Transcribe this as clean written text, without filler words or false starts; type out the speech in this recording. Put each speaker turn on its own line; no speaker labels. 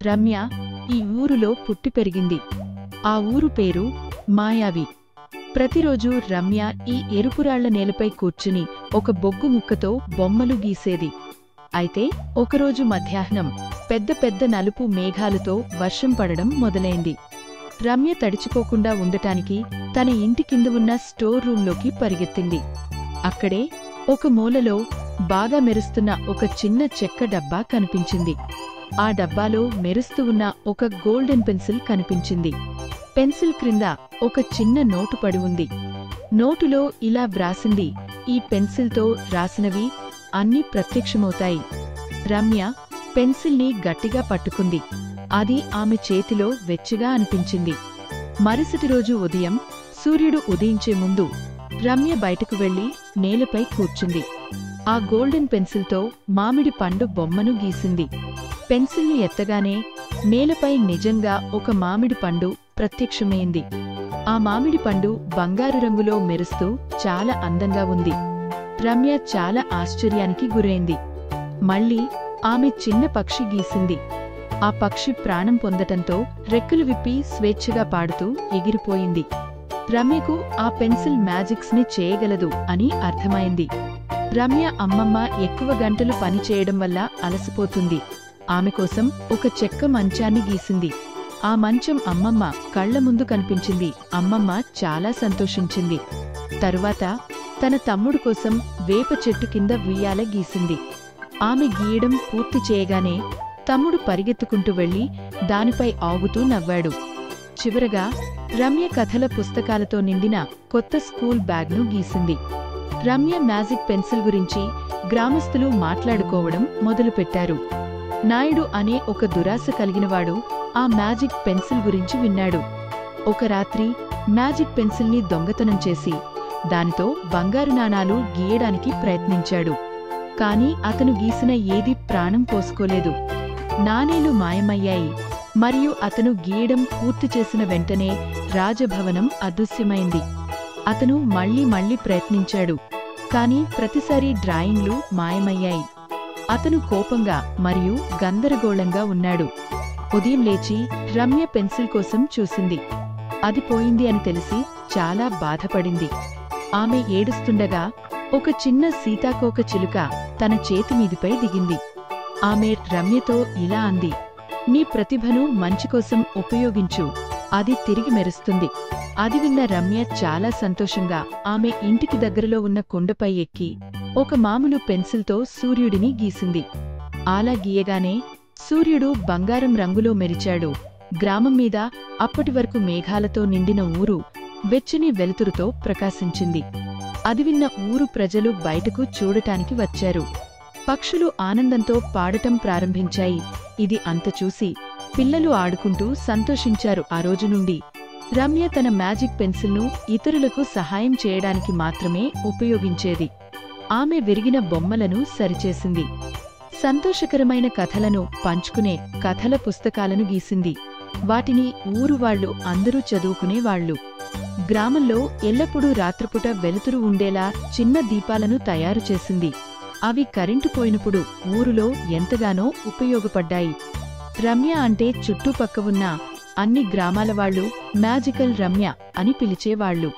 రమ్య ఈ ఊరులో పుట్టి పెరిగింది. ఆ ఊరు పేరు మాయావి. ప్రతిరోజూ రమ్య ఈ ఎరుపురాళ్ల నేలపై కూర్చుని ఒక బొగ్గు ముక్కతో బొమ్మలు గీసేది. అయితే ఒకరోజు మధ్యాహ్నం పెద్ద పెద్ద నలుపు మేఘాలతో వర్షం పడడం మొదలైంది. రమ్య తడిచిపోకుండా ఉండటానికి తన ఇంటి కింద ఉన్న స్టోర్ రూంలోకి పరిగెత్తింది. అక్కడే ఒక మూలలో బాగా మెరుస్తున్న ఒక చిన్న చెక్క డబ్బా కనిపించింది. ఆ డబ్బాలో మెరుస్తూ ఉన్న ఒక గోల్డెన్ పెన్సిల్ కనిపించింది. పెన్సిల్ క్రింద ఒక చిన్న నోటు పడి ఉంది. నోటులో ఇలా వ్రాసింది, ఈ పెన్సిల్తో రాసినవి అన్నీ ప్రత్యక్షమవుతాయి. రమ్య పెన్సిల్ని గట్టిగా పట్టుకుంది. అది ఆమె చేతిలో వెచ్చగా అనిపించింది. మరుసటి రోజు ఉదయం సూర్యుడు ఉదయించే ముందు రమ్య బయటకు వెళ్లి నేలపై కూర్చుంది. ఆ గోల్డెన్ పెన్సిల్తో మామిడి పండు బొమ్మను గీసింది. పెన్సిల్ని ఎత్తగానే నేలపై నిజంగా ఒక మామిడి పండు ప్రత్యక్షమైంది. ఆ మామిడి పండు బంగారు రంగులో మెరుస్తూ చాలా అందంగా ఉంది. రమ్య చాలా ఆశ్చర్యానికి గురైంది. మళ్ళీ ఆమె చిన్న పక్షి గీసింది. ఆ పక్షి ప్రాణం పొందటంతో రెక్కలు విప్పి స్వేచ్ఛగా పాడుతూ ఎగిరిపోయింది. రమ్యకు ఆ పెన్సిల్ మ్యాజిక్స్ ని చేయగలదు అని అర్థమైంది. రమ్య అమ్మమ్మ ఎక్కువ గంటలు పనిచేయడం వల్ల అలసిపోతుంది. ఆమె కోసం ఒక చెక్క మంచాన్ని గీసింది. ఆ మంచం అమ్మమ్మ కళ్ల ముందు కనిపించింది. అమ్మమ్మ చాలా సంతోషించింది. తరువాత తన తమ్ముడు కోసం వేప చెట్టు కింద ఉయ్యాల గీసింది. ఆమె గీయడం పూర్తి చేయగానే తమ్ముడు పరిగెత్తుకుంటూ వెళ్లి దానిపై ఆగుతూ నవ్వాడు. చివరగా రమ్య కథల పుస్తకాలతో నిండిన కొత్త స్కూల్ బ్యాగ్ను గీసింది. రమ్య మ్యాజిక్ పెన్సిల్ గురించి గ్రామస్తులు మాట్లాడుకోవడం మొదలుపెట్టారు. నాయుడు అనే ఒక దురాశ కలిగినవాడు ఆ మ్యాజిక్ పెన్సిల్ గురించి విన్నాడు. ఒక రాత్రి మ్యాజిక్ పెన్సిల్ని దొంగతనం చేసి దానితో బంగారు నాణాలు గీయడానికి ప్రయత్నించాడు. కాని అతను గీసిన ఏదీ ప్రాణం పోసుకోలేదు. నాణేలు మాయమయ్యాయి. మరియు అతను గీయడం పూర్తి చేసిన వెంటనే రాజభవనం అదృశ్యమైంది. అతను మళ్లీ ప్రయత్నించాడు. కాని ప్రతిసారీ డ్రాయింగ్లు మాయమయ్యాయి. అతను కోపంగా మరియు గందరగోళంగా ఉన్నాడు. ఉదయం లేచి రమ్య పెన్సిల్ కోసం చూసింది. అది పోయింది అని తెలిసి చాలా బాధపడింది. ఆమె ఏడుస్తుండగా ఒక చిన్న సీతాకోక చిలుక తన చేతిమీదిపై దిగింది. ఆమె రమ్యతో ఇలా అంది, నీ ప్రతిభను మంచికోసం ఉపయోగించు, అది తిరిగి మెరుస్తుంది. అది విన్న రమ్య చాలా సంతోషంగా ఆమె ఇంటికి దగ్గరలో ఉన్న కొండపై ఎక్కి ఒక మామూలు పెన్సిల్తో సూర్యుడిని గీసింది. అలా గీయగానే సూర్యుడు బంగారం రంగులో మెరిచాడు. గ్రామం మీద అప్పటివరకు మేఘాలతో నిండిన ఊరు వెచ్చని వెలుతురుతో ప్రకాశించింది. అది విన్న ఊరు ప్రజలు బయటకు చూడటానికి వచ్చారు. పక్షులు ఆనందంతో పాడటం ప్రారంభించాయి. ఇది అంత చూసి పిల్లలు ఆడుకుంటూ సంతోషించారు. ఆ రోజు నుండి రమ్య తన మ్యాజిక్ పెన్సిల్ను ఇతరులకు సహాయం చేయడానికి మాత్రమే ఉపయోగించేది. ఆమె విరిగిన బొమ్మలను సరిచేసింది. సంతోషకరమైన కథలను పంచుకునే కథల పుస్తకాలను గీసింది. వాటిని ఊరువాళ్లు అందరూ చదువుకునేవాళ్లు. గ్రామంలో ఎల్లప్పుడూ రాత్రిపూట వెలుతురు ఉండేలా చిన్న దీపాలను తయారు చేసింది. అవి కరెంటు పోయినప్పుడు ఊరులో ఎంతగానో ఉపయోగపడ్డాయి. రమ్య అంటే చుట్టుపక్క ఉన్న అన్ని గ్రామాలవాళ్లు మ్యాజికల్ రమ్య అని పిలిచేవాళ్లు.